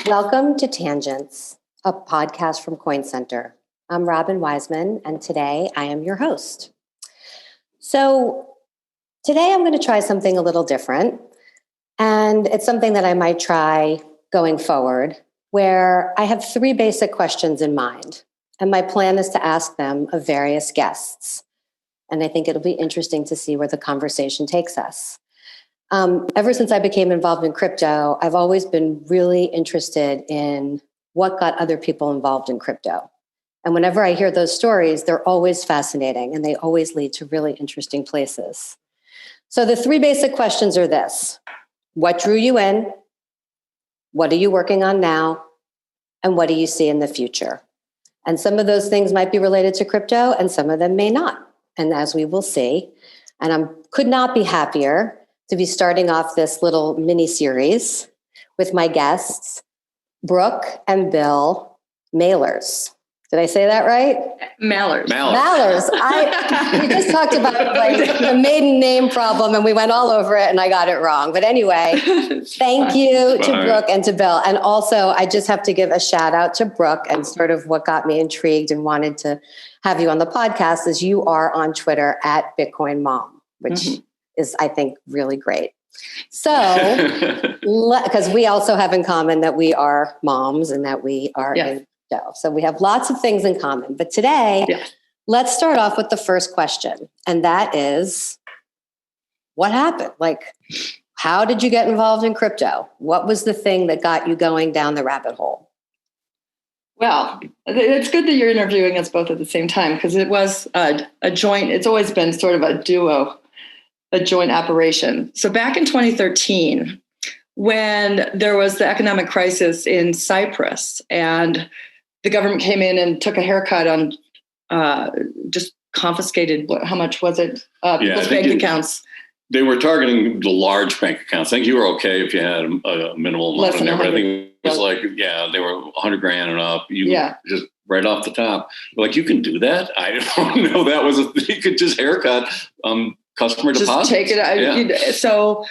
Welcome to Tangents, a podcast from Coin Center. I'm Robin Weisman, and today I am your host. So today I'm going to try something a little different, and it's something that I might try going forward, where I have three basic questions in mind, and my plan is to ask them of various guests. And I think it'll be interesting to see where the conversation takes us. Ever since I became involved in crypto, I've always been really interested in what got other people involved in crypto. And whenever I hear those stories, they're always fascinating and they always lead to really interesting places. So the three basic questions are this: what drew you in? What are you working on now? And what do you see in the future? And some of those things might be related to crypto and some of them may not. And as we will see, and I could not be happier to be starting off this little mini series with my guests, Brooke and Bill Mallers. Did I say that right? Mallers. We just talked about the maiden name problem and we went all over it and I got it wrong. But anyway, thank you to Brooke and to Bill. And also I just have to give a shout out to Brooke, and sort of what got me intrigued and wanted to have you on the podcast is you are on Twitter at Bitcoin Mom, which is, I think, really great. So, because we also have in common that we are moms and that we are in crypto. So we have lots of things in common. But today, let's start off with the first question. And that is, what happened? Like, how did you get involved in crypto? What was the thing that got you going down the rabbit hole? Well, it's good that you're interviewing us both at the same time, because it was a joint, it's always been sort of a duo, a joint operation. So back in 2013, when there was the economic crisis in Cyprus and the government came in and took a haircut on just confiscated, how much was it? People's bank accounts. They were targeting the large bank accounts. I think you were okay if you had a minimal amount in there, but I think it was like, they were 100 grand and up. Just right off the top, like, you can do that? I don't know. That was you could just haircut customer deposits. Just take it out. So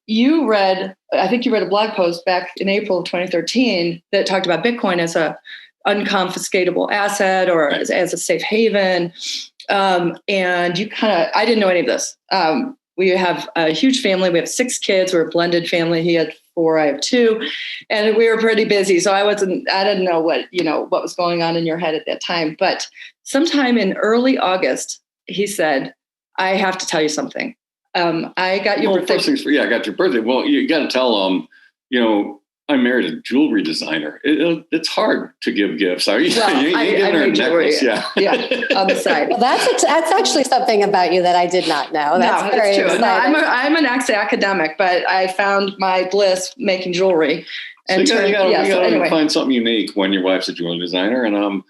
you read, I think you read a blog post back in April of 2013 that talked about Bitcoin as a unconfiscatable asset or as a safe haven. And you I didn't know any of this. We have a huge family. We have 6 kids. We're a blended family. He had 4, I have 2, and we were pretty busy. So I didn't know what was going on in your head at that time. But sometime in early August, he said, I have to tell you something. I got your birthday. I got your birthday. Well, you got to tell them, I married a jewelry designer. It's hard to give gifts. I give her a necklace. Yeah, on the side. Well, that's actually something about you that I did not know. That's very true. exciting. No, I'm an ex-academic, but I found my bliss making jewelry. And so you gotta find something unique when your wife's a jewelry designer, and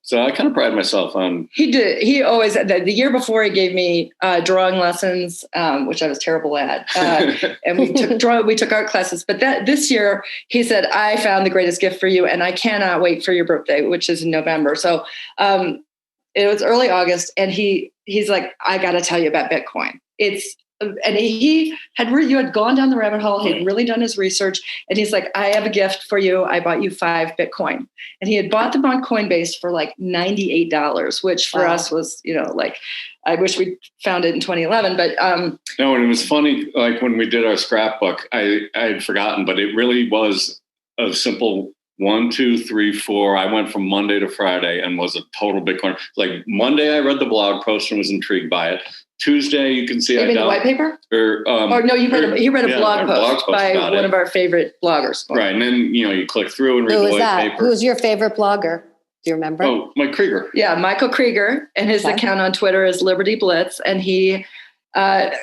so I kind of pride myself on. He did. He always, the year before, he gave me drawing lessons, which I was terrible at. And we took art classes. But this year, he said, I found the greatest gift for you, and I cannot wait for your birthday, which is in November. So it was early August, and he's like, I got to tell you about Bitcoin. And you had gone down the rabbit hole. He had really done his research. And he's like, I have a gift for you. I bought you 5 Bitcoin. And he had bought them on Coinbase for like $98, which for us was, I wish we found it in 2011. But no, and it was funny. Like when we did our scrapbook, I had forgotten, but it really was a simple 1, 2, 3, 4. I went from Monday to Friday and was a total Bitcoin. Like Monday, I read the blog post and was intrigued by it. Tuesday, you can see the white paper? He read a blog post by one of our favorite bloggers. Right, and then you click through and read the white paper. Who was your favorite blogger? Do you remember? Oh, Mike Krieger. Yeah, Michael Krieger, and his account on Twitter is Liberty Blitz, and he, I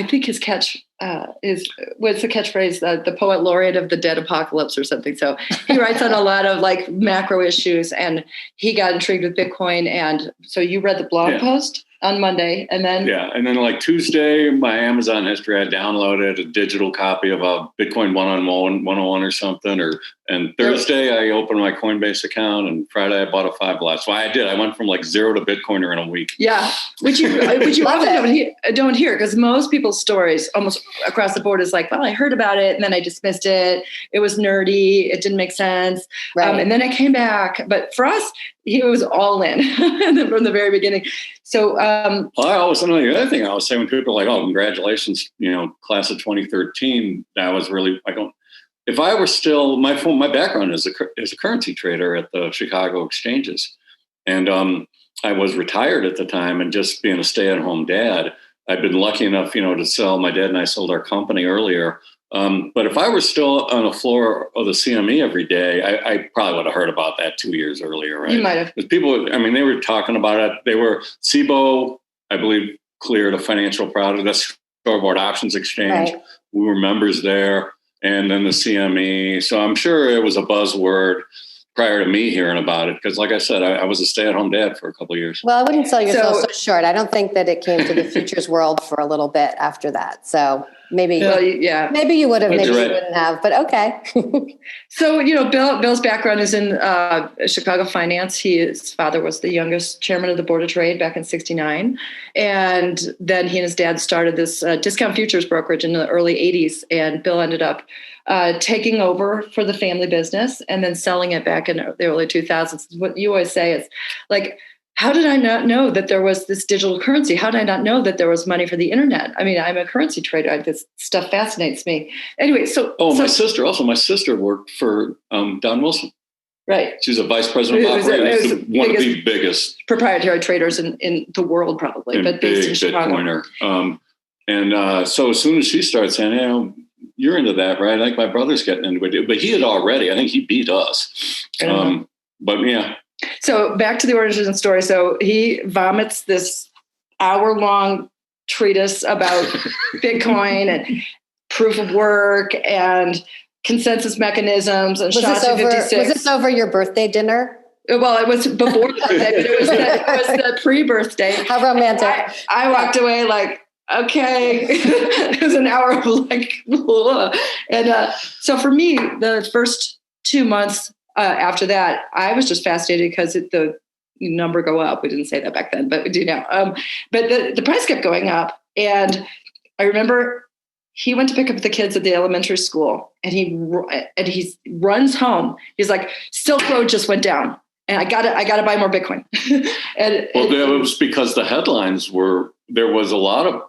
think his what's the catchphrase? The poet laureate of the dead apocalypse or something. So he writes on a lot of macro issues, and he got intrigued with Bitcoin. And so you read the blog post? on Monday. And then like Tuesday, my Amazon history, I downloaded a digital copy of a Bitcoin 101 or something. And Thursday I opened my Coinbase account, and Friday I bought a 5 lot. So I did. I went from like 0 to Bitcoiner in a week. Yeah. Which you often don't hear, because most people's stories almost across the board is like, well, I heard about it and then I dismissed it. It was nerdy. It didn't make sense. Right. And then I came back. But for us, he was all in from the very beginning. So the other thing I was saying when people are like, oh, congratulations, class of 2013, that was really, if I were still, my background is a currency trader at the Chicago exchanges. And I was retired at the time, and just being a stay-at-home dad, I've been lucky enough, to sell. My dad and I sold our company earlier. But if I were still on the floor of the CME every day, I probably would have heard about that 2 years earlier, right? You might have. Because people, they were talking about it. SIBO, I believe, cleared a financial product. That's Scoreboard Options Exchange. Right. We were members there. And then the CME. So I'm sure it was a buzzword prior to me hearing about it. Because like I said, I was a stay-at-home dad for a couple of years. Well, I wouldn't sell yourself so short. I don't think that it came to the futures world for a little bit after that. So maybe you would have, maybe you wouldn't have, but okay. So, Bill's background is in Chicago finance. His father was the youngest chairman of the Board of Trade back in '69. And then he and his dad started this discount futures brokerage in the early 80s. And Bill ended up taking over for the family business and then selling it back in the early 2000s. What you always say is like, how did I not know that there was this digital currency? How did I not know that there was money for the internet? I mean, I'm a currency trader. This stuff fascinates me. Anyway, my sister worked for Don Wilson. Right. She's a vice president of operations. One of the biggest proprietary traders in the world, probably, but based in Chicago. Bitcoiner. So as soon as she started saying, you're into that, right? I think my brother's getting into it, but he had already. I think he beat us. But yeah. So back to the origin story. So he vomits this hour-long treatise about Bitcoin and proof of work and consensus mechanisms and SHA-256. Was this over your birthday dinner? Well, it was before the birthday, but it was the pre-birthday. How romantic. I walked away like, okay. It was an hour of like, blah. And so for me, the first 2 months after that, I was just fascinated because the number go up. We didn't say that back then, but we do now. But the price kept going up. And I remember he went to pick up the kids at the elementary school, and he runs home. He's like, Silk Road just went down, and I got to buy more Bitcoin. It was because the headlines there was a lot of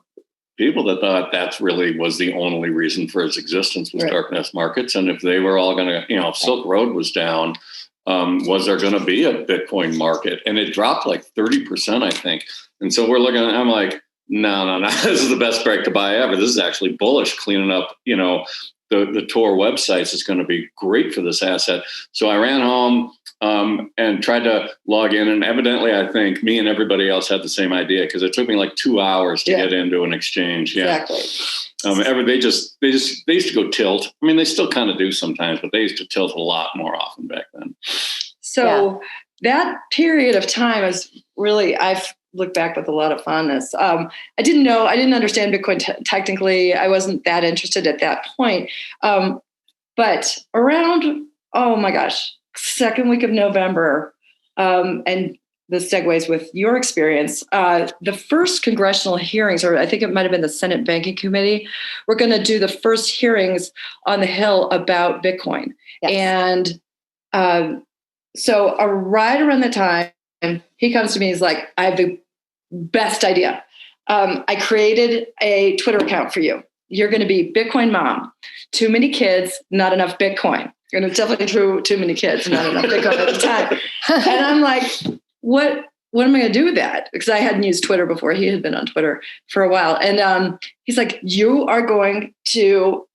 people that thought that's really was the only reason for its existence was darknet markets. And if they were all going to, if Silk Road was down, was there going to be a Bitcoin market? And it dropped like 30%, I think. And so I'm like, no, this is the best break to buy ever. This is actually bullish, cleaning up, the Tor websites is going to be great for this asset. So I ran home and tried to log in. And evidently, I think me and everybody else had the same idea, because it took me like 2 hours to get into an exchange. Yeah. Exactly. They used to go tilt. I mean, they still kind of do sometimes, but they used to tilt a lot more often back then. So that period of time is really, I've looked back with a lot of fondness. I didn't understand Bitcoin technically. I wasn't that interested at that point. But around, oh my gosh, second week of November, and this segues with your experience, the first congressional hearings, or I think it might have been the Senate Banking Committee, we're going to do the first hearings on the Hill about Bitcoin. Yes. And so right around the time, he comes to me, he's like, I have the best idea. I created a Twitter account for you. You're going to be Bitcoin mom. Too many kids, not enough Bitcoin. And it's definitely true. Too many kids, not enough Bitcoin at the time. And I'm like, what am I going to do with that? Because I hadn't used Twitter before. He had been on Twitter for a while. And he's like, you are going to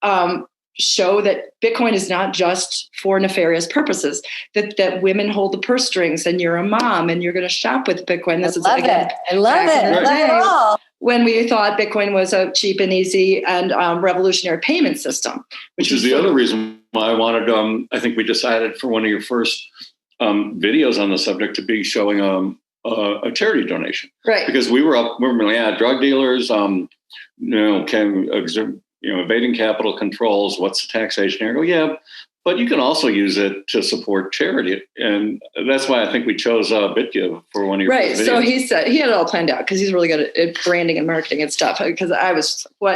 show that Bitcoin is not just for nefarious purposes, that women hold the purse strings and you're a mom and you're going to shop with Bitcoin. I love it all. When we thought Bitcoin was a cheap and easy and revolutionary payment system. Which is the other reason why I wanted, I think we decided for one of your first videos on the subject to be showing a a charity donation. Right. Because we're drug dealers, evading capital controls. What's the taxation here? Yeah, but you can also use it to support charity. And that's why I think we chose BitGive for one of your Right. videos. So he said he had it all planned out because he's really good at branding and marketing and stuff. Because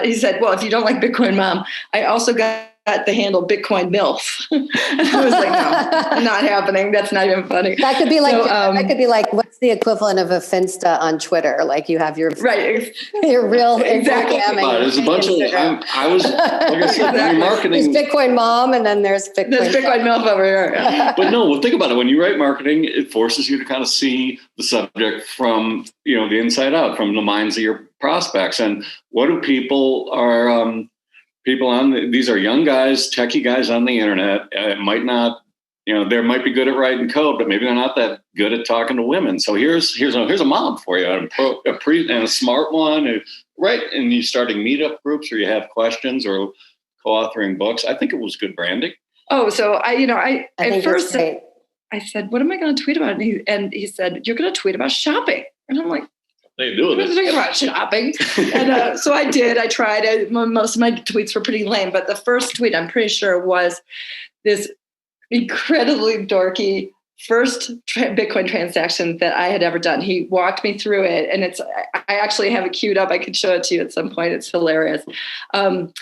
he said, well, if you don't like Bitcoin Mom, I also got the handle Bitcoin MILF. And I was like, no, not happening. That's not even funny. That could be like, what's the equivalent of a Finsta on Twitter? Like you have your real exactly. There's a bunch of I was like I said, exactly. Marketing. There's Bitcoin Mom, and then there's Bitcoin MILF over here. Yeah. But no, well, think about it. When you write marketing, it forces you to kind of see the subject from the inside out, from the minds of your prospects, and what do people are. People these are young guys, techie guys on the internet. It might not, they might be good at writing code, but maybe they're not that good at talking to women. So here's a mom for you, and a smart one, right? And you starting meetup groups, or you have questions, or co-authoring books. I think it was good branding. Oh, so I at first I said, what am I going to tweet about? And he said, you're going to tweet about shopping, and I'm like. They do it. Talking about shopping. And so I did. I tried. Most of my tweets were pretty lame, but the first tweet, I'm pretty sure, was this incredibly dorky first Bitcoin transaction that I had ever done. He walked me through it, and I actually have it queued up. I could show it to you at some point. It's hilarious. We put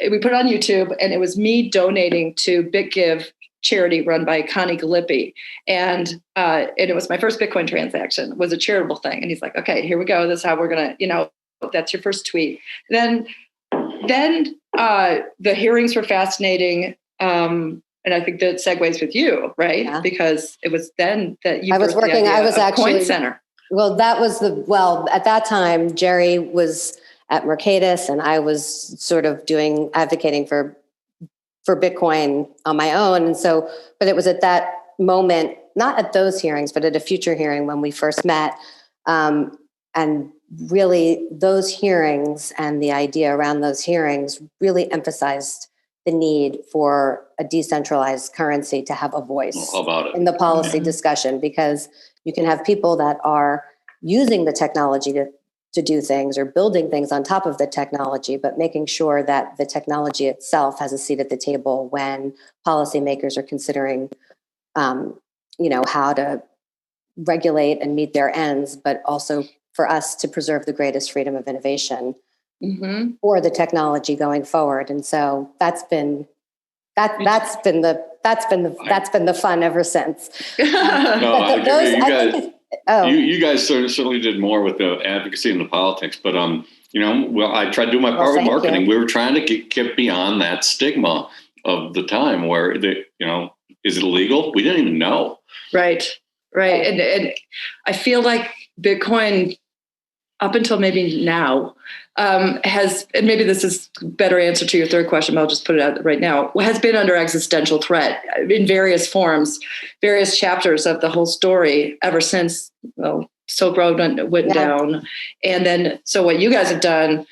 it on YouTube, and it was me donating to BitGive charity run by Connie Galippi. And it was my first Bitcoin transaction. It was a charitable thing. And he's like, okay, here we go. This is how we're going to, that's your first tweet. Then the hearings were fascinating. And I think that segues with you, right? Yeah. Because it was then that you I was actually Coin Center. Well, at that time, Jerry was at Mercatus, and I was sort of advocating for Bitcoin on my own. And so, but it was at that moment, not at those hearings, but at a future hearing when we first met. And really those hearings and the idea around those hearings really emphasized the need for a decentralized currency to have a voice in the policy discussion, because you can have people that are using the technology to do things or building things on top of the technology, but making sure that the technology itself has a seat at the table when policymakers are considering, how to regulate and meet their ends, but also for us to preserve the greatest freedom of innovation for the technology going forward. And so that's been the fun ever since. You guys certainly did more with the advocacy and the politics, but I tried to do my part with marketing. We were trying to get beyond that stigma of the time where is it illegal? We didn't even know. Right. And I feel like Bitcoin, up until maybe now, has, and maybe this is a better answer to your third question, but I'll just put it out right now, has been under existential threat in various forms, various chapters of the whole story ever since, Silk Road went down. And then, so what you guys have done,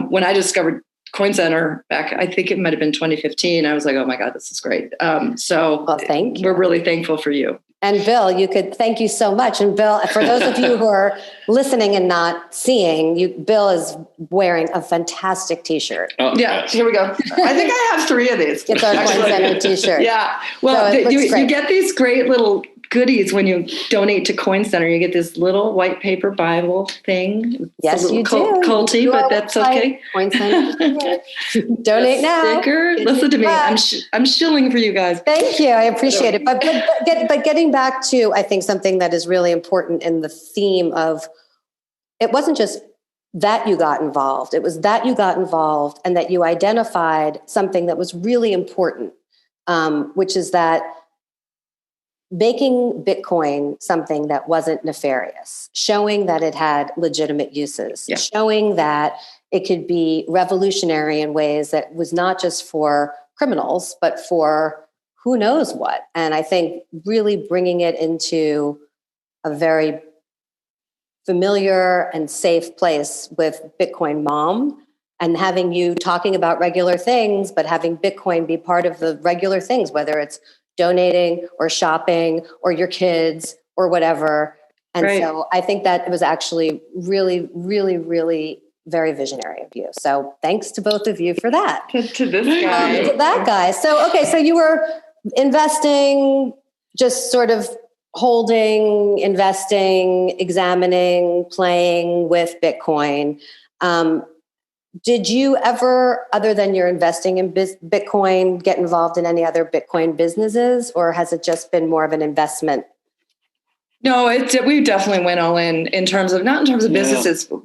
when I discovered Coin Center back, I think it might've been 2015, I was like, oh my God, this is great. Thank you. We're really thankful for you. And Bill, thank you so much. And Bill, for those of you who are listening and not seeing, Bill is wearing a fantastic t-shirt. Here we go. I think I have 3 of these. It's our Coin Center t-shirt. Yeah. Well, so you get these great little goodies when you donate to Coin Center. You get this little white paper Bible thing. Yes, you do. Culty, but that's okay. Coin Center. Donate now. Sticker. Listen to me. I'm shilling for you guys. Thank you. I appreciate it. But getting back to, I think, something that is really important in the theme of, it wasn't just that you got involved. It was that you got involved and that you identified something that was really important, which is that making Bitcoin something that wasn't nefarious, showing that it had legitimate uses, showing that it could be revolutionary in ways that was not just for criminals, but for who knows what. And I think really bringing it into a very familiar and safe place with Bitcoin Mom, and having you talking about regular things, but having Bitcoin be part of the regular things, whether it's donating or shopping or your kids or whatever, And so I think that it was actually really, really, really very visionary of you. So thanks to both of you for that. To this guy. To that guy. So, okay. So you were investing, just sort of holding, investing, examining, playing with Bitcoin. Did you ever, other than your investing in Bitcoin, get involved in any other Bitcoin businesses, or has it just been more of an investment? No, we definitely went all in terms of, not in terms of businesses, but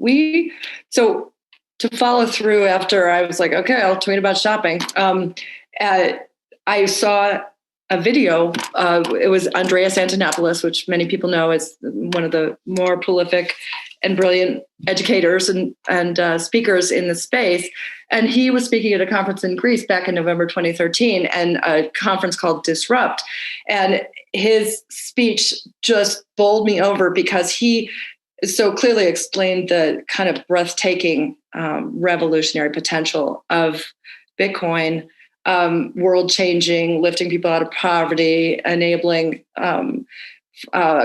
so to follow through after I was like, okay, I'll tweet about shopping. I saw a video. It was Andreas Antonopoulos, which many people know is one of the more prolific and brilliant educators and speakers in the space. And he was speaking at a conference in Greece back in November 2013, and a conference called Disrupt. And his speech just bowled me over because he so clearly explained the kind of breathtaking revolutionary potential of Bitcoin, world-changing, lifting people out of poverty, enabling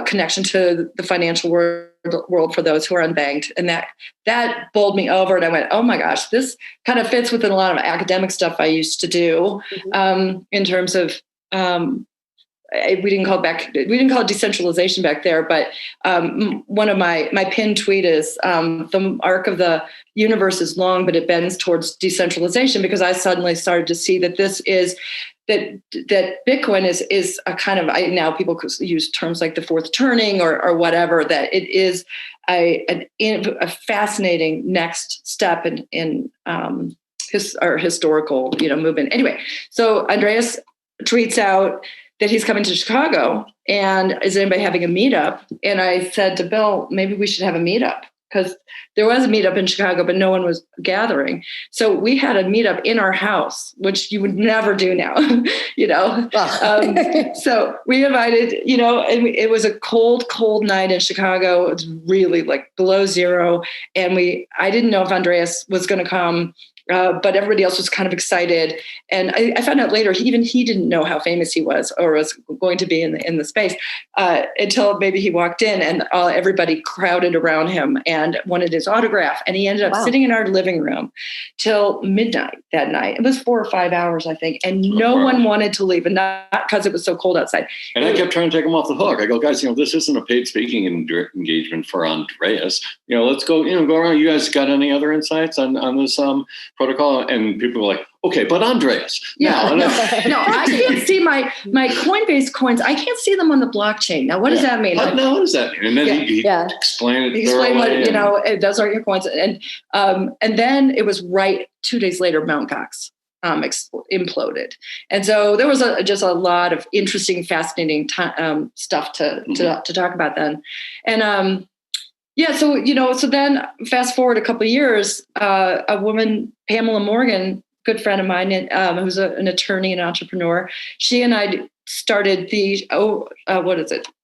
connection to the financial world for those who are unbanked. And that bowled me over. And I went, oh my gosh, this kind of fits within a lot of academic stuff I used to do in terms of, we didn't call it decentralization back there, but one of my pinned tweet is the arc of the universe is long, but it bends towards decentralization, because I suddenly started to see that this is that Bitcoin is a kind of, now people use terms like the fourth turning or whatever, that it is a fascinating next step in our historical movement. Anyway, so Andreas tweets out that he's coming to Chicago, and is anybody having a meetup? And I said to Bill, maybe we should have a meetup, because there was a meetup in Chicago, but no one was gathering. So we had a meetup in our house, which you would never do now, So we invited, and it was a cold night in Chicago. It was really like below zero. And I didn't know if Andreas was going to come. But everybody else was kind of excited. And I found out later, he didn't know how famous he was or was going to be in the space until maybe he walked in, and everybody crowded around him and wanted his autograph. And he ended up sitting in our living room till midnight that night. It was 4 or 5 hours, I think. And no one wanted to leave, and not because it was so cold outside. And I kept trying to take him off the hook. I go, guys, this isn't a paid speaking engagement for Andreas. Let's go, go around. You guys got any other insights on this protocol? And people were like, okay, but Andreas. Yeah, no, I can't see my Coinbase coins. I can't see them on the blockchain. Now, what does that mean? What does that mean? And then he explained it. He explained what, those are your coins. And then it was right 2 days later, Mt. Gox imploded. And so there was just a lot of interesting, fascinating stuff to talk about then. And so then fast forward a couple of years, a woman, Pamela Morgan, good friend of mine, who's an attorney and entrepreneur, she and I started the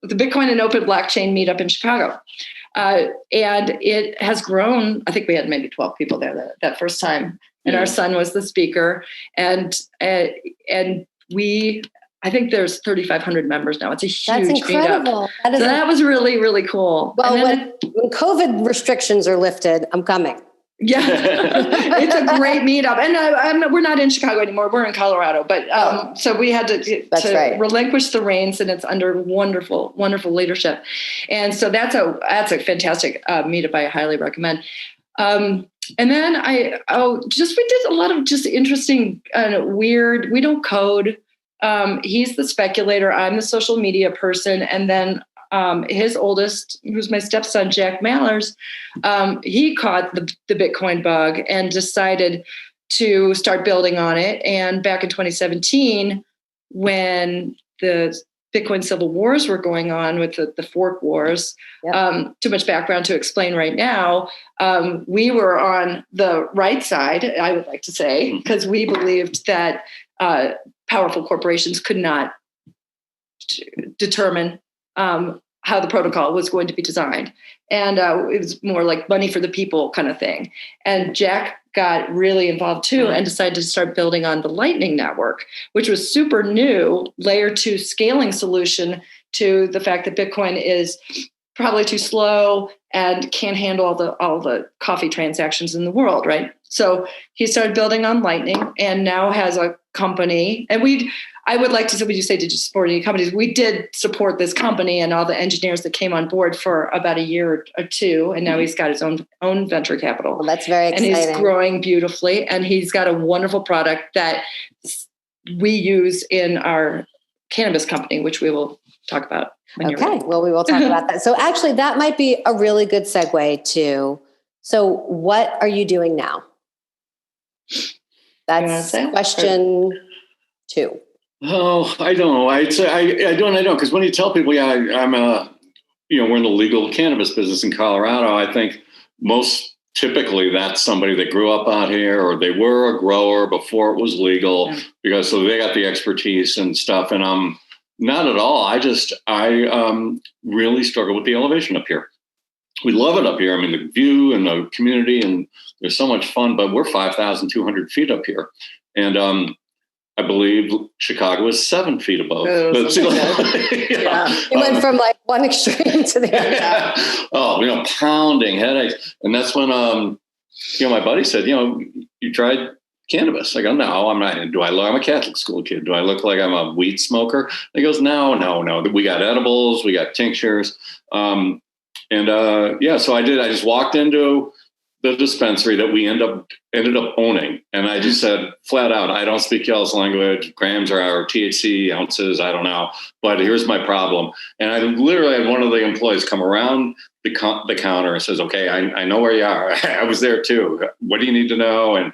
Bitcoin and Open Blockchain meetup in Chicago. And it has grown. I think we had maybe 12 people there that first time. And our son was the speaker. And I think there's 3,500 members now. It's a huge incredible. meetup. That was really, really cool. Well, when COVID restrictions are lifted, I'm coming. Yeah, it's a great meetup. And we're not in Chicago anymore. We're in Colorado. But so we had to relinquish the reins, and it's under wonderful, wonderful leadership. And so that's a fantastic meetup I highly recommend. And then we did a lot of just interesting, weird, we don't code. He's the speculator. I'm the social media person. And then his oldest, who's my stepson, Jack Mallers, he caught the Bitcoin bug and decided to start building on it. And back in 2017, when the Bitcoin civil wars were going on with the fork wars, too much background to explain right now, we were on the right side, I would like to say, because we believed that powerful corporations could not determine how the protocol was going to be designed. And it was more like money for the people kind of thing. And Jack got really involved too and decided to start building on the Lightning Network, which was super new, layer 2 scaling solution to the fact that Bitcoin is probably too slow and can't handle all the coffee transactions in the world, right? So he started building on Lightning and now has a company. And I would like to say, would you say, did you support any companies? We did support this company and all the engineers that came on board for about a year or two. And now he's got his own venture capital. Well, that's very exciting. And he's growing beautifully. And he's got a wonderful product that we use in our cannabis company, which we will talk about. Okay. Well, we will talk about that. So actually that might be a really good segue to, so what are you doing now? That's question 2. Oh, I don't know. I'd say I don't. Because when you tell people, yeah, I'm we're in the legal cannabis business in Colorado, I think most typically that's somebody that grew up out here or they were a grower before it was legal because so they got the expertise and stuff. And not at all. I really struggle with the elevation up here. We love it up here. I mean, the view and the community and there's so much fun, but we're 5,200 feet up here. And I believe Chicago is 7 feet above. It went from like one extreme to the other. Oh, pounding headaches. And that's when, my buddy said, you tried cannabis. I go, no, I'm not. I'm a Catholic school kid. Do I look like I'm a weed smoker? And he goes, no. We got edibles, we got tinctures. So I did. I just walked into the dispensary that we ended up owning. And I just said flat out, I don't speak y'all's language. Grams or THC ounces, I don't know. But here's my problem. And I literally had one of the employees come around the counter and says, okay, I know where you are. I was there too. What do you need to know? And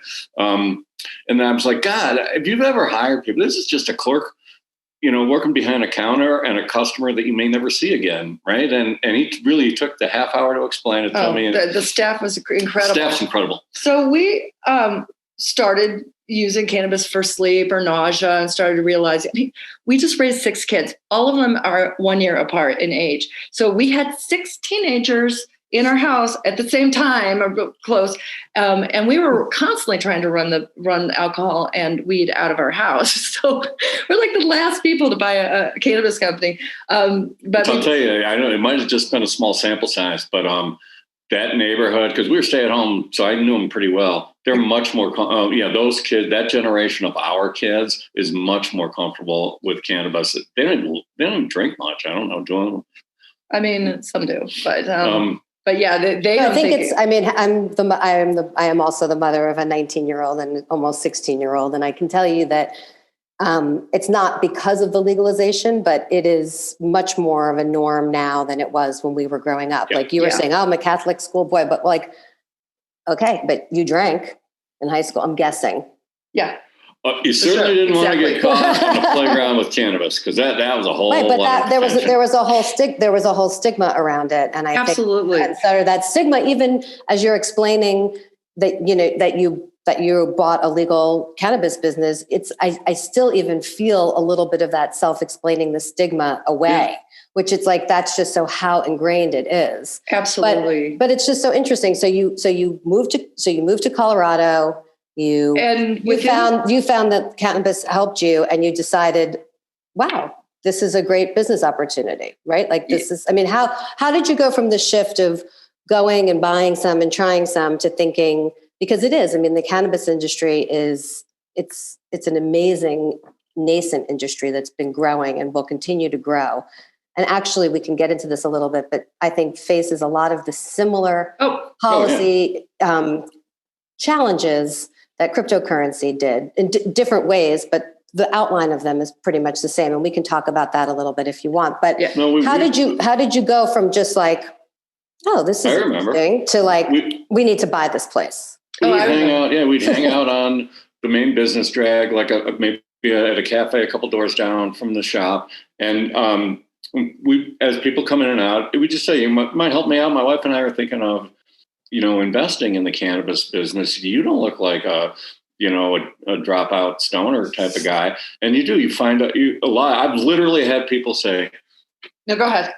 I was like, God, if you've ever hired people, this is just a clerk, working behind a counter and a customer that you may never see again, right? And he really took the half hour to explain it to me. The staff was incredible. Staff's incredible. So we started using cannabis for sleep or nausea and started realizing we just raised 6 kids. All of them are 1 year apart in age. So we had 6 teenagers in our house at the same time or close. And we were constantly trying to run alcohol and weed out of our house. So we're like the last people to buy a cannabis company. But I'll tell you, I know it might have just been a small sample size, but that neighborhood, because we were stay at home, so I knew them pretty well. They're much more, those kids, that generation of our kids is much more comfortable with cannabis. They don't drink much. I don't know, doing. I mean, some do, but yeah, they. I think it's. I mean, I am also the mother of a 19-year-old and almost 16-year-old, and I can tell you that it's not because of the legalization, but it is much more of a norm now than it was when we were growing up. Like you were saying, I'm a Catholic school boy, but like, okay, but you drank in high school. I'm guessing. Yeah. You certainly didn't want to get caught on a playground with cannabis because that was a whole. Right, but there was a whole stigma around it, and I absolutely. think that stigma, even as you're explaining that that you bought a legal cannabis business, I still even feel a little bit of that self-explaining the stigma away, which it's like that's just how ingrained it is. Absolutely, but it's just so interesting. So you moved to Colorado. You found that cannabis helped you and you decided, wow, this is a great business opportunity, right? Like this is, I mean, how did you go from the shift of going and buying some and trying some to thinking, because it is, I mean, the cannabis industry it's an amazing nascent industry that's been growing and will continue to grow. And actually we can get into this a little bit, but I think faces a lot of the similar policy challenges that cryptocurrency did in different ways, but the outline of them is pretty much the same. And we can talk about that a little bit if you want. But how did you go from just like, oh, this is interesting to like, we need to buy this place? We'd hang out on the main business drag, like maybe at a cafe a couple doors down from the shop. And we, as people come in and out, we just say, you might help me out. My wife and I are thinking of, investing in the cannabis business. You don't look like a dropout stoner type of guy. And you find out a lot. I've literally had people say, no, go ahead.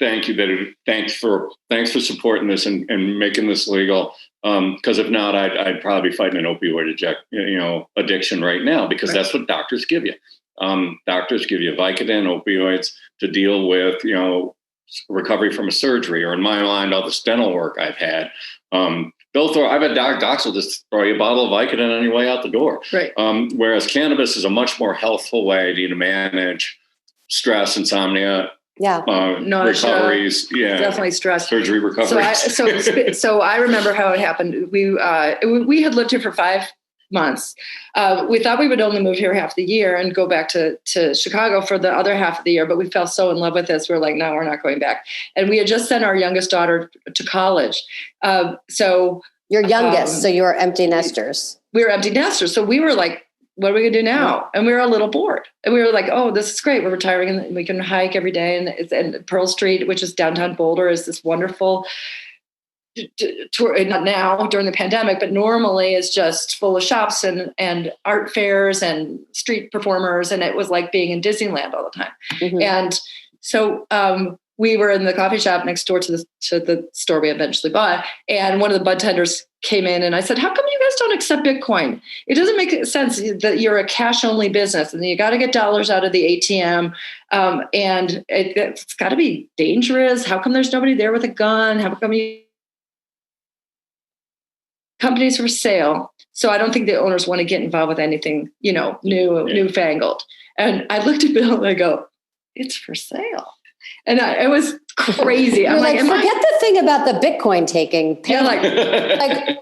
Thank you. Thanks for supporting this and making this legal. Because if not, I'd probably be fighting an opioid addiction right now, because that's what doctors give you. Doctors give you Vicodin, opioids to deal with, recovery from a surgery, or in my mind, all this dental work I've had. I've had docs will just throw you a bottle of Vicodin on your way out the door. Right. Whereas cannabis is a much more healthful way to manage stress, insomnia, recoveries, definitely stress, surgery recovery. So I remember how it happened. We had lived here for 5 months. We thought we would only move here half the year and go back to Chicago for the other half of the year, but we fell so in love with this. We were like, no, we're not going back. And we had just sent our youngest daughter to college. So your youngest, so you were empty nesters. We were empty nesters. So we were like, what are we going to do now? And we were a little bored. And we were like, oh, this is great. We're retiring and we can hike every day. And Pearl Street, which is downtown Boulder, is this wonderful tour, not now during the pandemic, but normally is just full of shops and art fairs and street performers. And it was like being in Disneyland all the time. Mm-hmm. And so we were in the coffee shop next door to the store we eventually bought. And one of the bud tenders came in and I said, how come you guys don't accept Bitcoin? It doesn't make sense that you're a cash only business and you got to get dollars out of the ATM. And it's got to be dangerous. How come there's nobody there with a gun? How come companies for sale? So I don't think the owners want to get involved with anything, newfangled. And I looked at Bill and I go, it's for sale. And it was crazy. I'm like, forget the thing about the Bitcoin taking. Yeah, like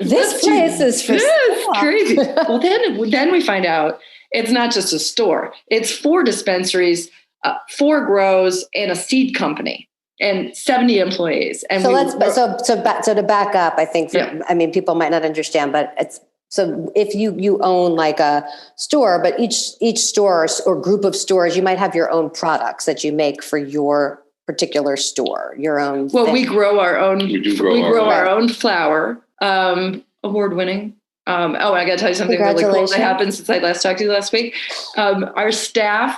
this place is for sale. It's crazy. Well, then we find out it's not just a store. It's 4 dispensaries, 4 grows, and a seed company, and 70 employees. And so to back up, I think people might not understand, but it's. So if you own like a store, but each store or group of stores, you might have your own products that you make for your particular store, your own. Well, thing. we grow our own. We grow our own flower, award-winning. I got to tell you something really cool that happened since I last talked to you last week. Our staff,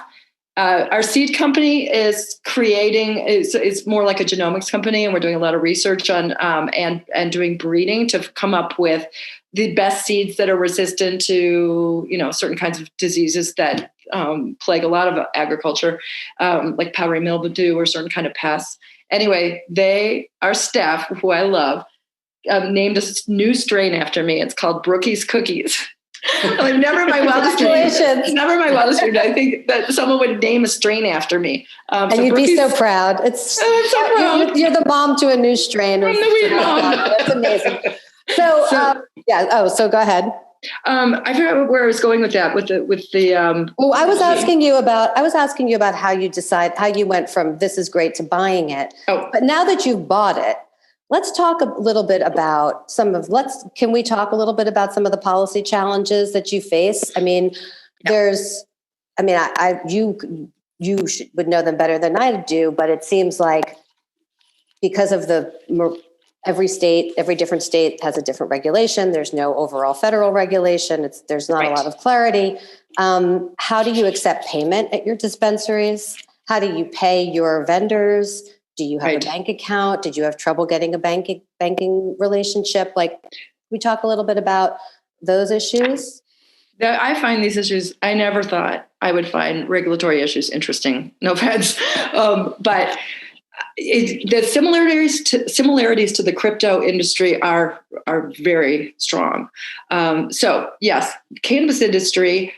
our seed company is creating. It's more like a genomics company, and we're doing a lot of research on and doing breeding to come up with the best seeds that are resistant to, certain kinds of diseases that plague a lot of agriculture, like powdery mildew or certain kind of pests. Anyway, our staff, who I love, named a new strain after me. It's called Brookie's Cookies. Like never my wildest dreams. Never my wildest dreams. I think that someone would name a strain after me. And you'd be so proud. I'm so proud. You're the mom to a new strain. I'm the weed mom. That's amazing. So go ahead. I forgot where I was going with that. With the. Well, I was asking you about how you went from this is great to buying it. Oh. But now that you've bought it, let's talk a little bit about can we talk a little bit about some of the policy challenges that you face? I mean, you would know them better than I do, but it seems like because of every different state has a different regulation. There's no overall federal regulation. There's not a lot of clarity. How do you accept payment at your dispensaries? How do you pay your vendors? Do you have a bank account? Did you have trouble getting a banking relationship? Like, we talk a little bit about those issues. I find these issues, I never thought I would find regulatory issues interesting. No offense. But the similarities to the crypto industry are very strong. So yes, cannabis industry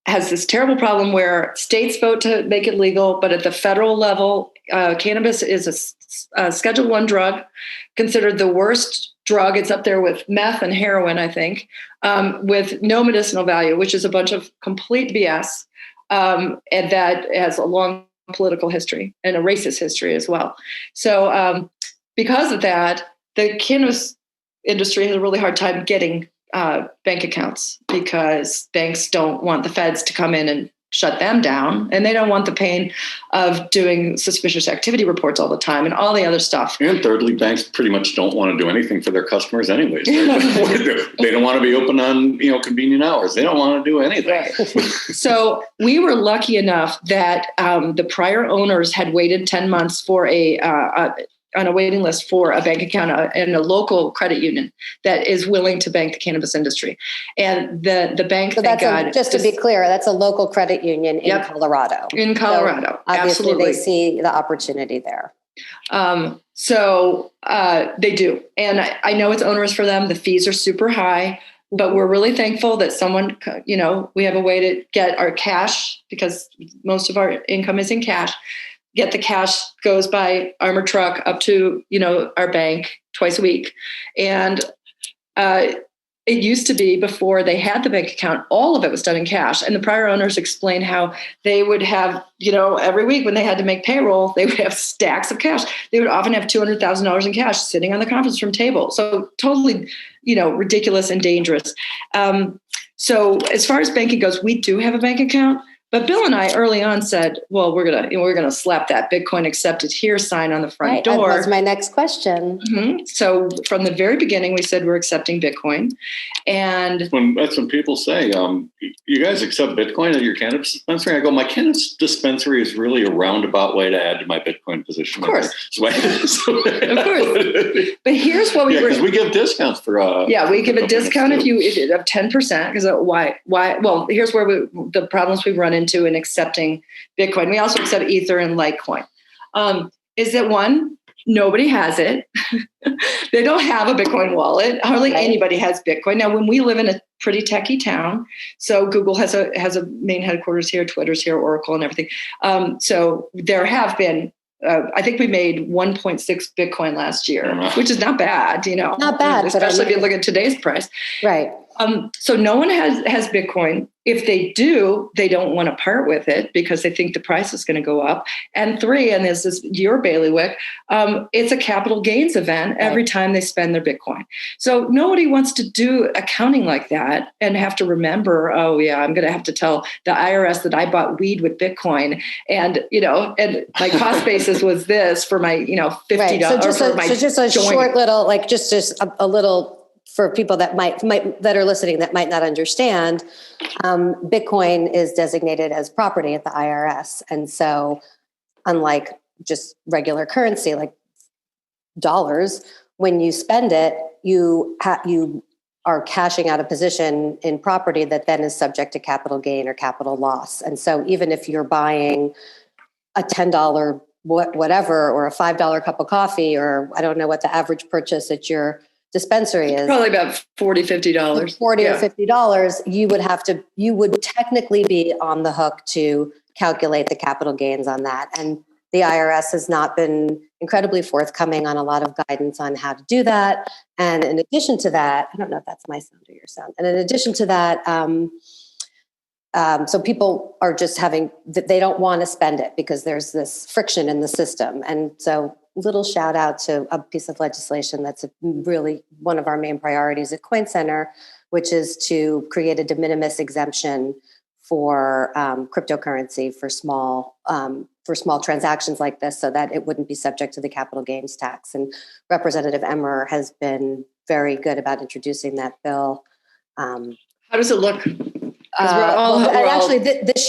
has this terrible problem where states vote to make it legal, but at the federal level, cannabis is a Schedule I drug, considered the worst drug. It's up there with meth and heroin, I think, with no medicinal value, which is a bunch of complete BS, and that has a long political history and a racist history as well. So because of that, the cannabis industry has a really hard time getting bank accounts because banks don't want the feds to come in and shut them down, and they don't want the pain of doing suspicious activity reports all the time and all the other stuff. And thirdly, banks pretty much don't want to do anything for their customers anyways. They don't want to be open on convenient hours. They don't want to do anything. Right. So we were lucky enough that the prior owners had waited 10 months for on a waiting list for a bank account in a local credit union that is willing to bank the cannabis industry. And the bank, so thank God, just to be clear, that's a local credit union in Colorado. In Colorado, so obviously absolutely. They see the opportunity there. So they do. And I know it's onerous for them. The fees are super high, but we're really thankful that someone, we have a way to get our cash, because most of our income is in cash. Get the cash, goes by armored truck up to, our bank twice a week. And it used to be, before they had the bank account, all of it was done in cash. And the prior owners explained how they would have, every week when they had to make payroll, they would have stacks of cash. They would often have $200,000 in cash sitting on the conference room table. So totally, ridiculous and dangerous. So as far as banking goes, we do have a bank account. But Bill and I early on said, well, we're gonna slap that Bitcoin accepted here sign on the front door. That was my next question. Mm-hmm. So from the very beginning, we said we're accepting Bitcoin. And that's when people say, you guys accept Bitcoin at your cannabis dispensary? I go, my cannabis dispensary is really a roundabout way to add to my Bitcoin position. Of course. Of course. But here's what because we give discounts for we give a discount of 10%. Because why? Well, here's where the problems we run into in accepting Bitcoin. We also accept Ether and Litecoin. Is that one, nobody has it. They don't have a Bitcoin wallet. Hardly anybody has Bitcoin. Now, when we live in a pretty techie town, so Google has a main headquarters here, Twitter's here, Oracle and everything. So there have been, I think we made 1.6 Bitcoin last year, which is not bad, Not bad. Especially if you look at today's price. Right. So no one has Bitcoin. If they do, they don't want to part with it because they think the price is going to go up. And 3, and this is your bailiwick, it's a capital gains event every time they spend their Bitcoin. So nobody wants to do accounting like that and have to remember, I'm going to have to tell the IRS that I bought weed with Bitcoin, and and my cost basis was this for my $50. Right. So just a short little, just a little. For people that that are listening that might not understand, Bitcoin is designated as property at the IRS, and so unlike just regular currency like dollars, when you spend it, you are cashing out a position in property that then is subject to capital gain or capital loss. And so even if you're buying a $10 whatever or a $5 cup of coffee, or I don't know what the average purchase at your dispensary is, probably about $40, $50. $40 or $50, you would technically be on the hook to calculate the capital gains on that. And the IRS has not been incredibly forthcoming on a lot of guidance on how to do that. And in addition to that, I don't know if that's my sound or your sound. And in addition to that, so people are just they don't want to spend it because there's this friction in the system. And so little shout out to a piece of legislation that's really one of our main priorities at Coin Center, which is to create a de minimis exemption for cryptocurrency for small transactions like this, so that it wouldn't be subject to the capital gains tax. And Representative Emmer has been very good about introducing that bill. How does it look? This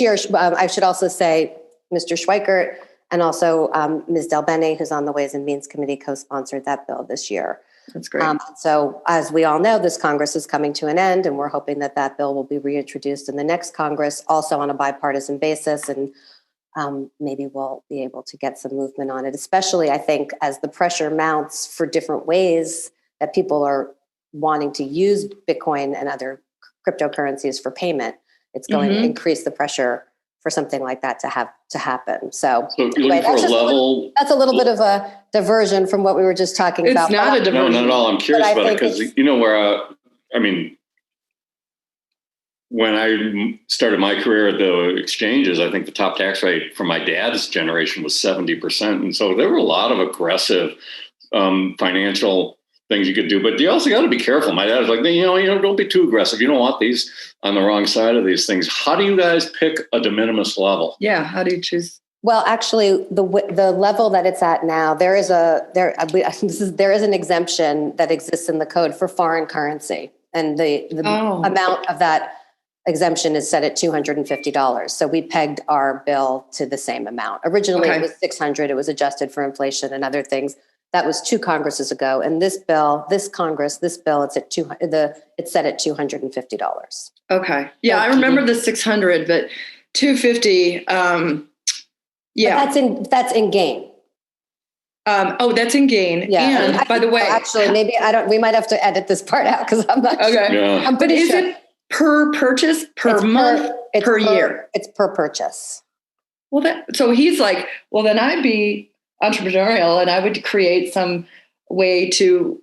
year, I should also say, Mr. Schweikert and also Ms. Del Bene, who's on the Ways and Means Committee, co-sponsored that bill this year. That's great. So as we all know, this Congress is coming to an end, and we're hoping that bill will be reintroduced in the next Congress, also on a bipartisan basis. And maybe we'll be able to get some movement on it, especially, I think, as the pressure mounts for different ways that people are wanting to use Bitcoin and other cryptocurrencies for payment. It's going to increase the pressure for something like that to happen. So anyway, that's a little bit of a diversion from what we were just talking about. It's not a diversion. No, not at all. I'm curious about it because when I started my career at the exchanges, I think the top tax rate for my dad's generation was 70%. And so there were a lot of aggressive financial things you could do, but you also got to be careful. My dad was like, don't be too aggressive. You don't want these on the wrong side of these things. How do you guys pick a de minimis level? Yeah. How do you choose? Well, actually, the level that it's at now, there is an exemption that exists in the code for foreign currency, and the amount of that exemption is set at $250. So we pegged our bill to the same amount. Originally, It was $600. It was adjusted for inflation and other things. That was 2 Congresses ago. And this bill, it's set at $250. Okay. Yeah, I remember the 600, but 250. But that's in gain. That's in gain. Yeah. And by the way, actually, maybe we might have to edit this part out because I'm not okay. sure. Yeah. I'm pretty sure. Is it per purchase, per month, per year? It's per purchase. Well, so he's like, well, then I'd be entrepreneurial and I would create some way to,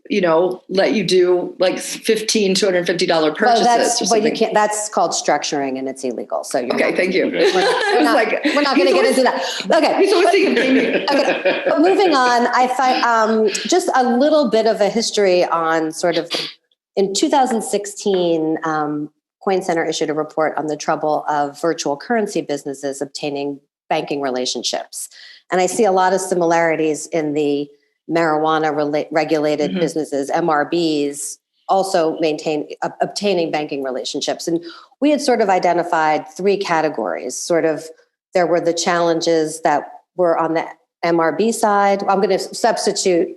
let you do like $250 purchases. But you can't, that's called structuring and it's illegal. So okay, thank you. We're not going to get into that. Okay. He's always thinking. Okay. But moving on, I find just a little bit of a history on sort of in 2016, Coin Center issued a report on the trouble of virtual currency businesses obtaining banking relationships. And I see a lot of similarities in the marijuana regulated businesses, MRBs, also obtaining banking relationships. And we had sort of identified 3 categories. There were the challenges that were on the MRB side. I'm going to substitute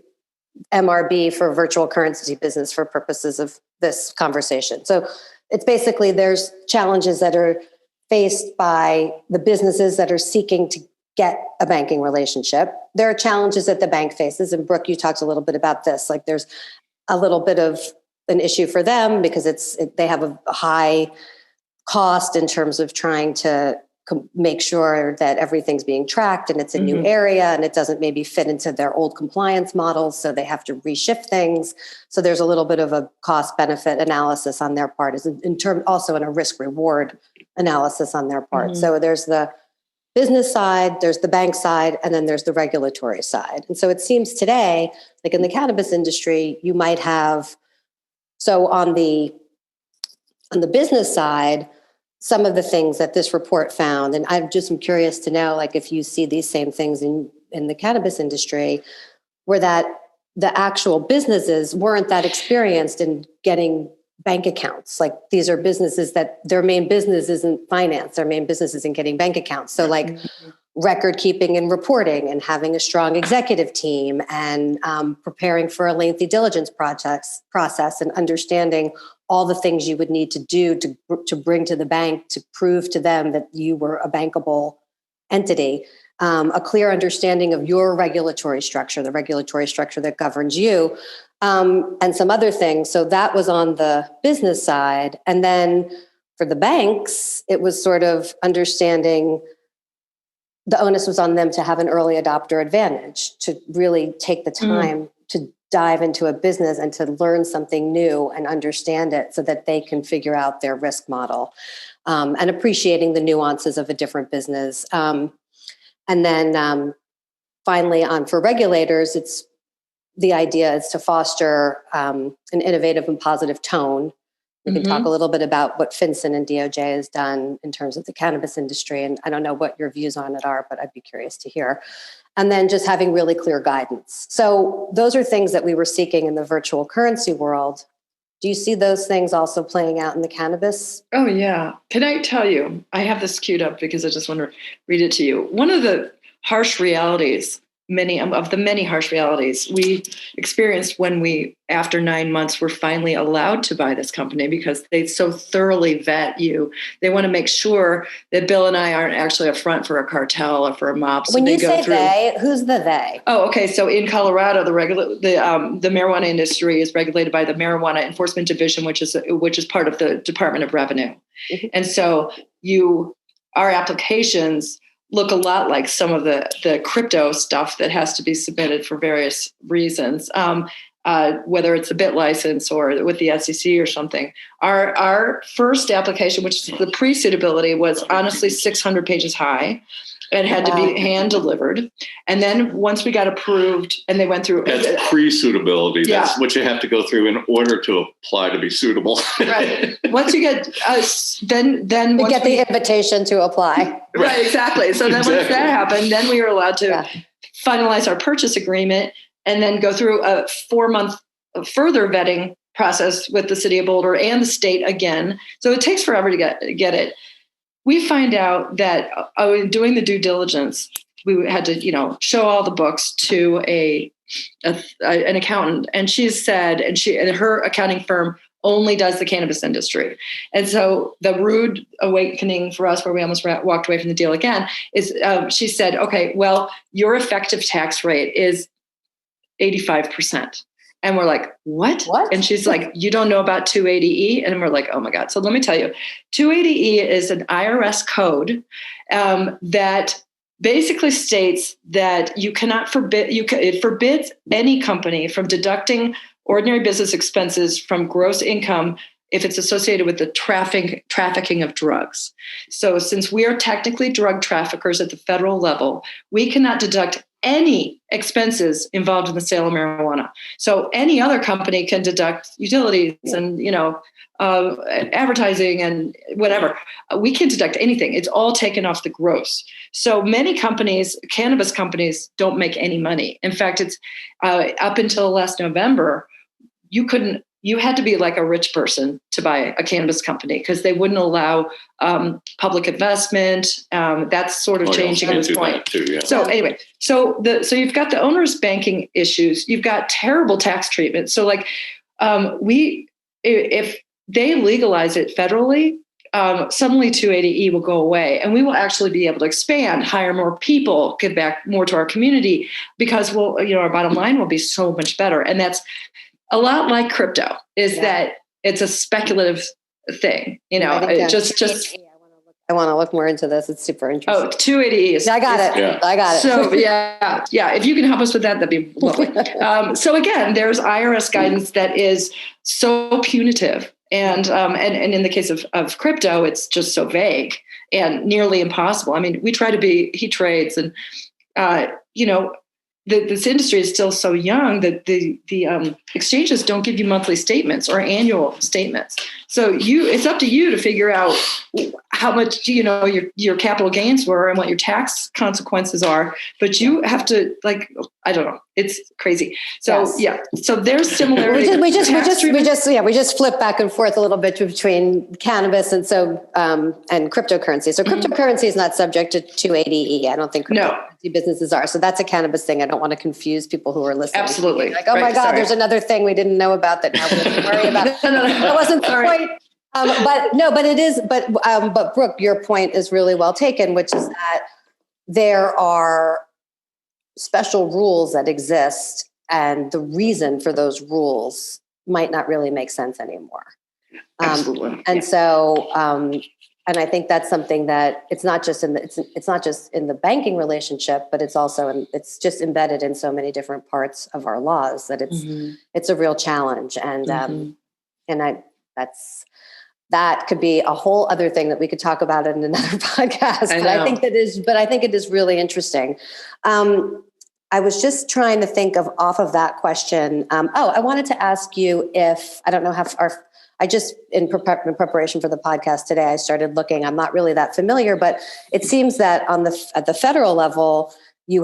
MRB for virtual currency business for purposes of this conversation. So it's basically there's challenges that are faced by the businesses that are seeking to get a banking relationship. There are challenges that the bank faces. And Brooke, you talked a little bit about this. Like there's a little bit of an issue for them because they have a high cost in terms of trying to make sure that everything's being tracked and it's a new area and it doesn't maybe fit into their old compliance models. So they have to reshift things. So there's a little bit of a cost benefit analysis on their part, also in a risk reward analysis on their part. So there's the business side, there's the bank side, and then there's the regulatory side. And so it seems today, like in the cannabis industry, you might have, so on the business side, some of the things that this report found, and I'm curious to know, like if you see these same things in the cannabis industry, where that the actual businesses weren't that experienced in getting bank accounts. Like these are businesses that their main business isn't finance, their main business isn't getting bank accounts. So like record keeping and reporting and having a strong executive team and preparing for a lengthy diligence process and understanding all the things you would need to do to bring to the bank to prove to them that you were a bankable entity, a clear understanding of your regulatory structure, the regulatory structure that governs you, and some other things. So that was on the business side. And then for the banks, it was sort of understanding the onus was on them to have an early adopter advantage, to really take the time to dive into a business and to learn something new and understand it so that they can figure out their risk model, and appreciating the nuances of a different business. And then finally, for regulators, the idea is to foster an innovative and positive tone. We can talk a little bit about what FinCEN and DOJ has done in terms of the cannabis industry. And I don't know what your views on it are, but I'd be curious to hear. And then just having really clear guidance. So those are things that we were seeking in the virtual currency world. Do you see those things also playing out in the cannabis? Oh, yeah. Can I tell you, I have this queued up because I just want to read it to you. One of the harsh realities, many harsh realities we experienced when we, after 9 months, were finally allowed to buy this company because they so thoroughly vet you. They want to make sure that Bill and I aren't actually a front for a cartel or for a mob. So when you say they, who's the they? Oh, okay. So in Colorado, the marijuana industry is regulated by the Marijuana Enforcement Division, which is part of the Department of Revenue. And so our applications look a lot like some of the crypto stuff that has to be submitted for various reasons, whether it's a bit license or with the SEC or something. Our first application, which is the pre-suitability, was honestly 600 pages high. It had to be hand delivered. And then once we got approved and they went through. That's pre-suitability. That's what you have to go through in order to apply to be suitable. Right. Once you get, then you get the invitation to apply. Right, exactly. So then once that happened, then we were allowed to finalize our purchase agreement and then go through a 4-month further vetting process with the city of Boulder and the state again. So it takes forever to get it. We find out that doing the due diligence, we had to, show all the books to a an accountant, and she said, and her accounting firm only does the cannabis industry. And so the rude awakening for us, where we almost walked away from the deal again, is she said, okay, well, your effective tax rate is 85%. And we're like, what? And she's like, you don't know about 280E? And we're like, oh my God. So let me tell you, 280E is an IRS code that basically states that you cannot it forbids any company from deducting ordinary business expenses from gross income if it's associated with the trafficking of drugs. So since we are technically drug traffickers at the federal level, we cannot deduct any expenses involved in the sale of marijuana. So any other company can deduct utilities and, advertising and whatever. We can't deduct anything. It's all taken off the gross. So many companies, cannabis companies, don't make any money. In fact, it's up until last November, you had to be like a rich person to buy a cannabis company because they wouldn't allow public investment. That's sort of changing at this point. Too, yeah. So anyway, so you've got the onerous banking issues. You've got terrible tax treatment. So like if they legalize it federally, suddenly 280E will go away, and we will actually be able to expand, hire more people, give back more to our community, because our bottom line will be so much better. And that's a lot like crypto, that it's a speculative thing. I want to look more into this. It's super interesting. Oh, 280E. I got it. Yeah. I got it. So yeah. If you can help us with that, that'd be lovely. So again, there's IRS guidance that is so punitive, and in the case of crypto, it's just so vague and nearly impossible. I mean, he trades, and this industry is still so young that the exchanges don't give you monthly statements or annual statements. So it's up to you to figure out how much your capital gains were and what your tax consequences are. But you have to, I don't know, it's crazy. So so there's similarities. We just flip back and forth a little bit between cannabis and cryptocurrency. So cryptocurrency is not subject to 280E. I don't think cryptocurrency businesses are. So that's a cannabis thing. I don't want to confuse people who are listening. Absolutely. Like, my God, there's another thing we didn't know about that now we have to worry about. That wasn't the point. But it is. But Brooke, your point is really well taken, which is that there are special rules that exist, and the reason for those rules might not really make sense anymore. Absolutely. And so, and I think that's something that it's not just in the banking relationship, but it's also it's just embedded in so many different parts of our laws that it's a real challenge. And that could be a whole other thing that we could talk about in another podcast. I think it is really interesting. I was just trying to think off of that question. I wanted to ask you if, I don't know how I just, in preparation for the podcast today, I started looking. I'm not really that familiar, but it seems that at the federal level, you're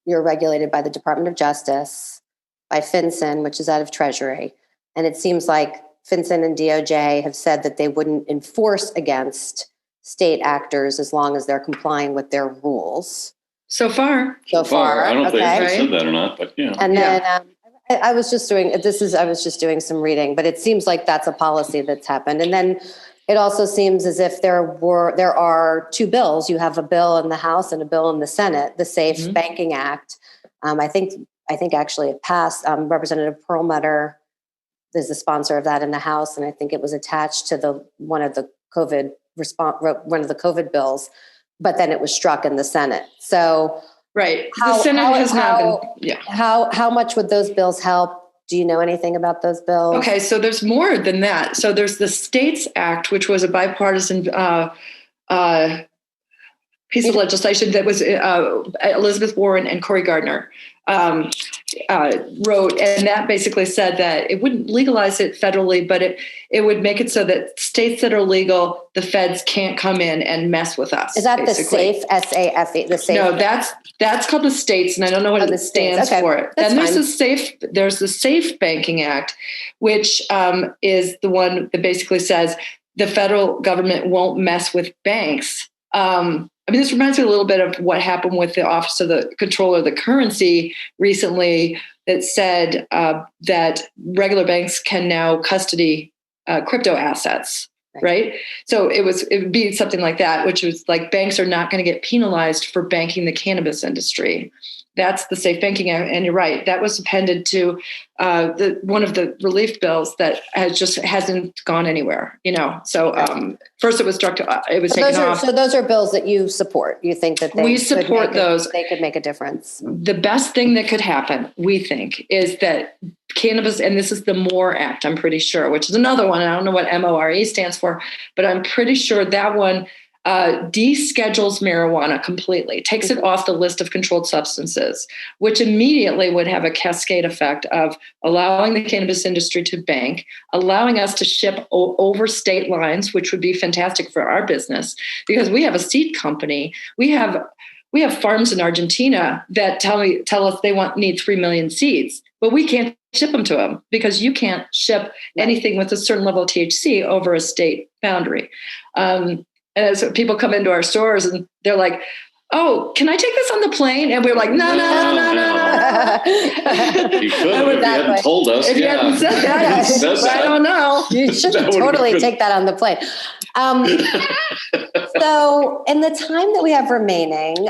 regulated by the Department of Justice, by FinCEN, which is out of Treasury. And it seems like FinCEN and DOJ have said that they wouldn't enforce against state actors as long as they're complying with their rules. So far. I don't think they said that or not, but yeah. And then I was just doing some reading, but it seems like that's a policy that's happened. And then it also seems as if there are two bills. You have a bill in the House and a bill in the Senate, the Safe Banking Act. I think actually it passed. Representative Perlmutter is the sponsor of that in the House, and I think it was attached to one of the COVID bills, but then it was struck in the Senate. So the Senate has not been. How much would those bills help? Do you know anything about those bills? Okay, so there's more than that. So there's the States Act, which was a bipartisan piece of legislation that was Elizabeth Warren and Cory Gardner wrote, and that basically said that it wouldn't legalize it federally, but it would make it so that states that are legal, the feds can't come in and mess with us. Is that basically the SAFE, S-A-F-E, the SAFE? No, that's called the states, and I don't know what it stands for. It. Then there's the Safe Banking Act, which is the one that basically says the federal government won't mess with banks I mean, this reminds me a little bit of what happened with the Office of the Controller of the Currency recently that said that regular banks can now custody crypto assets, right? So it would be something like that, which was like banks are not going to get penalized for banking the cannabis industry. That's the Safe Banking Act, and you're right. That was appended to one of the relief bills that hasn't gone anywhere. So first it was taken off. So those are bills that you support. You think that we support those? They could make a difference. The best thing that could happen, we think, is that cannabis, and this is the MORE Act, I'm pretty sure, which is another one. I don't know what MORE stands for, but I'm pretty sure that one deschedules marijuana completely, takes it off the list of controlled substances, which immediately would have a cascade effect of allowing the cannabis industry to bank, allowing us to ship over state lines, which would be fantastic for our business because we have a seed company. We have farms in Argentina that tell us they need 3 million seeds, but we can't ship them to them because you can't ship anything with a certain level of THC over a state boundary. And so people come into our stores and they're like, "Oh, can I take this on the plane?" And we're like, no. You could have if you hadn't told us. If you hadn't said that, I don't know. You should totally take that on the plane. So in the time that we have remaining,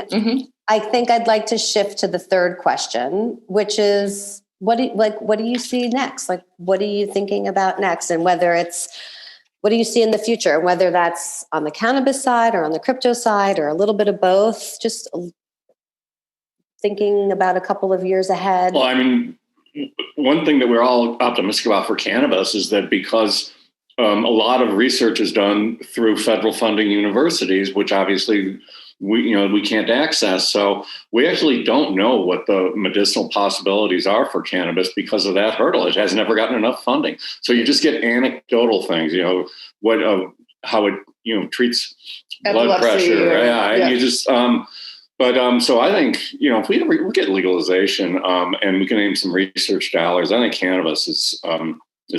I think I'd like to shift to the third question, which is, what do you see next? Like, what are you thinking about next? And what do you see in the future, whether that's on the cannabis side or on the crypto side or a little bit of both, just thinking about a couple of years ahead? Well, I mean, one thing that we're all optimistic about for cannabis is that because a lot of research is done through federal funding universities, which obviously we can't access. So we actually don't know what the medicinal possibilities are for cannabis because of that hurdle. It has never gotten enough funding. So you just get anecdotal things, how it treats blood pressure. You just, so I think, if we get legalization and we can aim some research dollars, I think cannabis has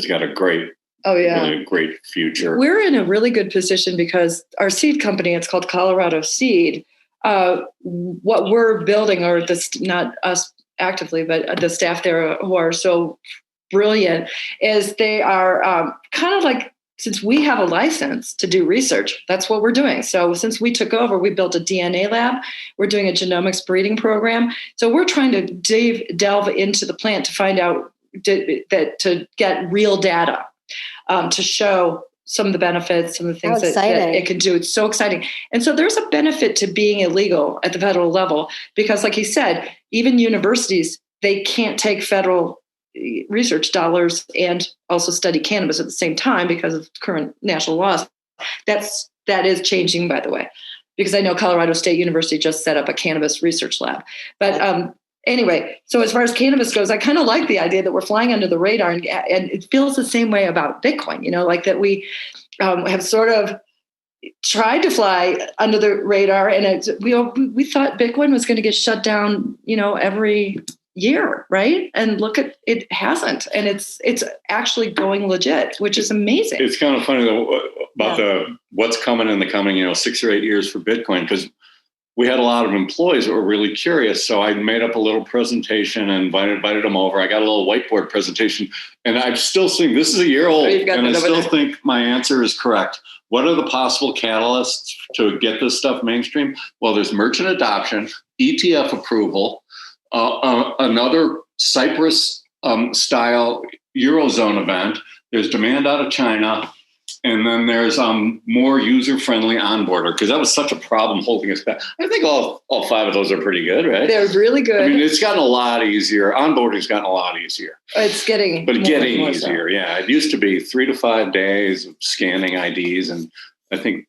got a great, really great future. We're in a really good position because our seed company, it's called Colorado Seed. What we're building, or not us actively, but the staff there who are so brilliant, is they are kind of like, since we have a license to do research, that's what we're doing. So since we took over, we built a DNA lab. We're doing a genomics breeding program. So we're trying to delve into the plant to find out to get real data. To show some of the benefits, some of the things that it can do. It's so exciting. And so there's a benefit to being illegal at the federal level because, like he said, even universities, they can't take federal research dollars and also study cannabis at the same time because of current national laws. That is changing, by the way, because I know Colorado State University just set up a cannabis research lab. But anyway, so as far as cannabis goes, I kind of like the idea that we're flying under the radar, and it feels the same way about Bitcoin, like that we have sort of tried to fly under the radar, and we thought Bitcoin was going to get shut down, every year, right? And look at it hasn't, and it's actually going legit, which is amazing. It's kind of funny though about what's coming in the coming 6 or 8 years for Bitcoin, because we had a lot of employees that were really curious. So I made up a little presentation and invited them over. I got a little whiteboard presentation, and I'm still seeing, this is a year old, and I still think my answer is correct. What are the possible catalysts to get this stuff mainstream? Well, there's merchant adoption, ETF approval, another Cyprus style Eurozone event. There's demand out of China. And then there's more user-friendly onboarder, because that was such a problem holding us back. I think all 5 of those are pretty good, right? They're really good. I mean, it's gotten a lot easier. Onboarding's gotten a lot easier. It's getting easier. So. Yeah, it used to be 3 to 5 days of scanning IDs, and I think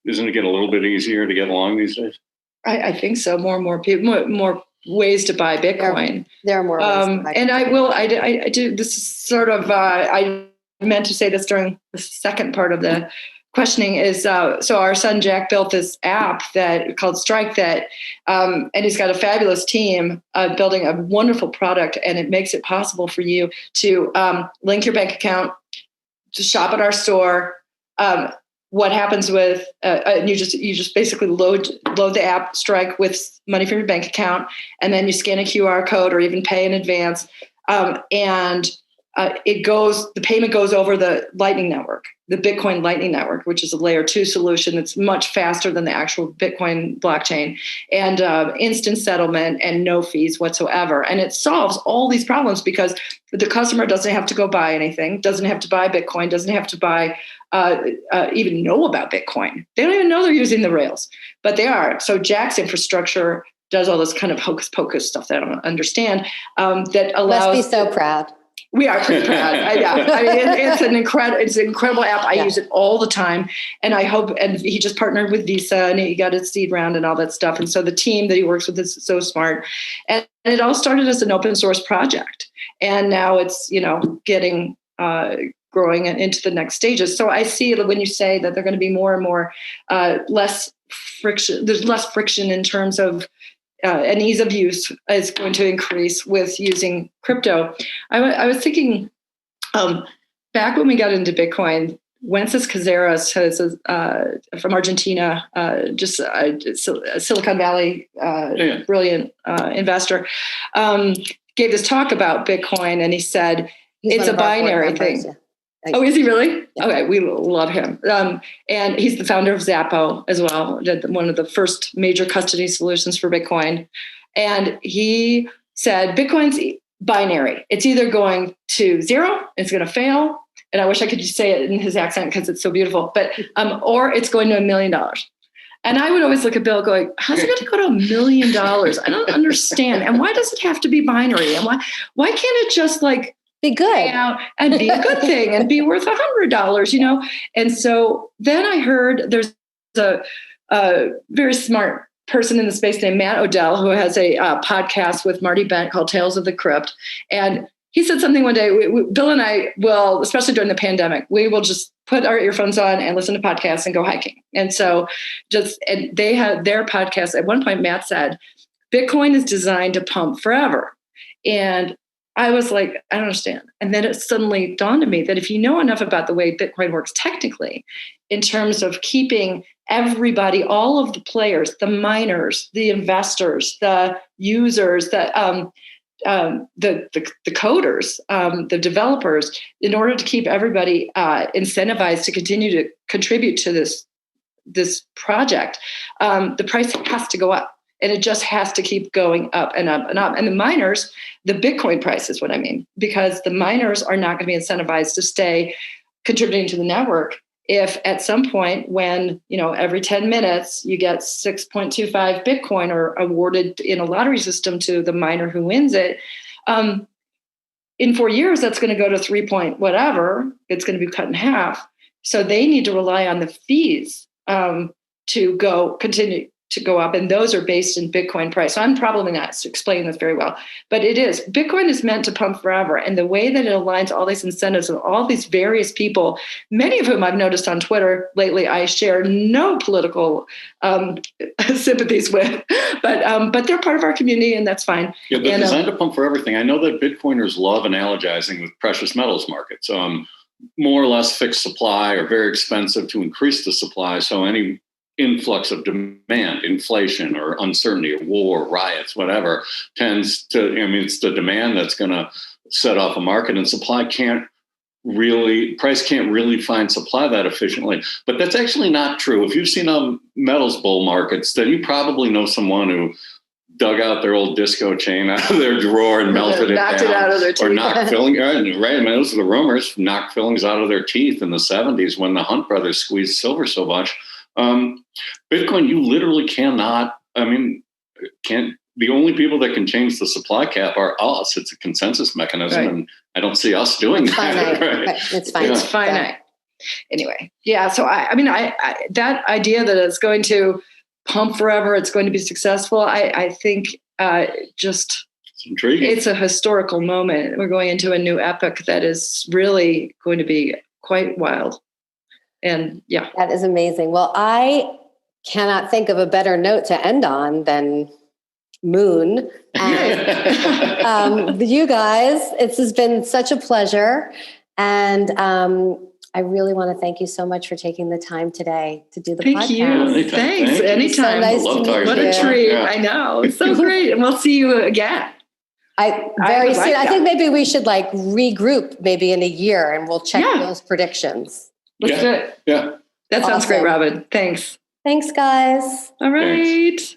isn't it get a little bit easier to get along these days? I think so. More and more people, more ways to buy Bitcoin. There are more ways to buy and Bitcoin. I do. This is sort of I meant to say this during the second part of the questioning is so our son Jack built this app called Strike and he's got a fabulous team building a wonderful product, and it makes it possible for you to link your bank account, to shop at our store, what happens with you just basically load the app, strike with money from your bank account, and then you scan a QR code or even pay in advance, and the payment goes over the Lightning Network, the Bitcoin Lightning Network, which is a layer 2 solution that's much faster than the actual Bitcoin blockchain, and instant settlement and no fees whatsoever. And it solves all these problems because the customer doesn't have to go buy anything, doesn't have to buy Bitcoin, doesn't have to buy even know about Bitcoin. They don't even know they're using the rails, but they are. So Jack's infrastructure does all this kind of hocus pocus stuff that I don't understand. That allows. Must be so proud. We are pretty proud. It's an incredible app. I use it all the time, and I hope. And he just partnered with Visa, and he got his seed round and all that stuff. And so the team that he works with is so smart. And it all started as an open source project, and now it's getting growing into the next stages. So I see when you say that they're going to be more and more less friction. There's less friction in terms of. And ease of use is going to increase with using crypto. I was thinking back when we got into Bitcoin, Wences Caceres from Argentina, just a Silicon Valley brilliant investor, gave this talk about Bitcoin, and he said it's a binary thing. Yeah. Oh, is he really? Yeah. Okay, we love him. And he's the founder of Zappo as well, one of the first major custody solutions for Bitcoin. And he said, Bitcoin's binary. It's either going to zero, it's going to fail. And I wish I could just say it in his accent because it's so beautiful, but or it's going to $1 million. And I would always look at Bill going, how's it going to go to $1 million? I don't understand. And why does it have to be binary? And why can't it just be good and be a good thing and be worth $100, And so then I heard there's a very smart person in the space named Matt Odell, who has a podcast with Marty Bent called Tales of the Crypt. And he said something one day, Bill and I will, especially during the pandemic, we will just put our earphones on and listen to podcasts and go hiking. And so and they had their podcast. At one point, Matt said, Bitcoin is designed to pump forever. And I was like, I don't understand. And then it suddenly dawned on me that if you know enough about the way Bitcoin works technically, in terms of keeping everybody, all of the players, the miners, the investors, the users, the coders, the developers, in order to keep everybody incentivized to continue to contribute to this project, the price has to go up. And it just has to keep going up and up and up. And the miners, the Bitcoin price is what I mean, because the miners are not going to be incentivized to stay contributing to the network. If at some point when, every 10 minutes you get 6.25 Bitcoin or awarded in a lottery system to the miner who wins it, in 4 years, that's going to go to 3 point whatever. It's going to be cut in half. So they need to rely on the fees to continue to go up, and those are based in Bitcoin price. So I'm probably not explaining this very well, but it is. Bitcoin is meant to pump forever, and the way that it aligns all these incentives of all these various people, many of whom I've noticed on Twitter lately, I share no political sympathies with, but they're part of our community, and that's fine. Yeah, they're designed to pump for everything. I know that Bitcoiners love analogizing with precious metals markets. More or less fixed supply or very expensive to increase the supply. So any influx of demand, inflation or uncertainty or war, riots, whatever, tends to, it's the demand that's going to set off a market, and price can't really find supply that efficiently. But that's actually not true. If you've seen metals bull markets, then you probably know someone who dug out their old disco chain out of their drawer and melted it down. Knocked it out of their teeth. Or knocked filling, right? Those are the rumors, knocked fillings out of their teeth in the 70s when the Hunt brothers squeezed silver so much. Bitcoin, you literally cannot, the only people that can change the supply cap are us. It's a consensus mechanism, right. And I don't see us doing that. Right? It's finite. It's finite. Anyway, yeah. So I that idea that it's going to pump forever, it's going to be successful, I think just it's intriguing. It's a historical moment. We're going into a new epoch that is really going to be quite wild. And yeah. That is amazing. Well, I cannot think of a better note to end on than Moon. And you guys, it's has been such a pleasure. And I really want to thank you so much for taking the time today to do the Thank podcast. you. Anytime. Thanks. Thank you. Anytime. So nice I love to meet talking What you. a treat. Yeah. I know. It's so great. And we'll see you again. Very would soon. like I that. think maybe we should like regroup maybe in a year and we'll check those predictions. Let's do it. Yeah. That sounds great, Awesome. Robin. Thanks. Thanks, guys. All right. Thanks.